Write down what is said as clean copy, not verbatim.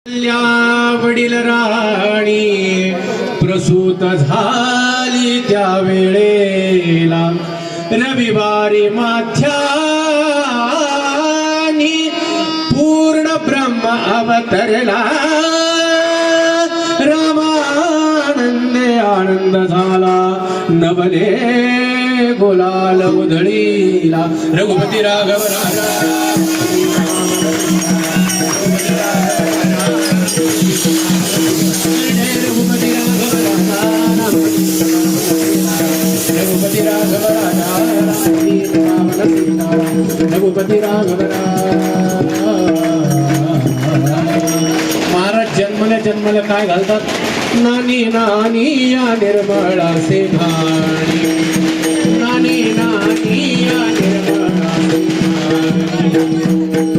वडील राणी प्रसूत झाली त्या वेळेला रविवारी माथ्यानी पूर्ण ब्रह्म अवतरला रामानंदे आनंद झाला नवले गुलाल उधळीला रघुपती राघव रघुपती राघव रघुपती राघव महाराज जन्मल्या काय घालतात नानी नानी या निर्मळा से घाणी नानी नानी या निर्मळा से घाणी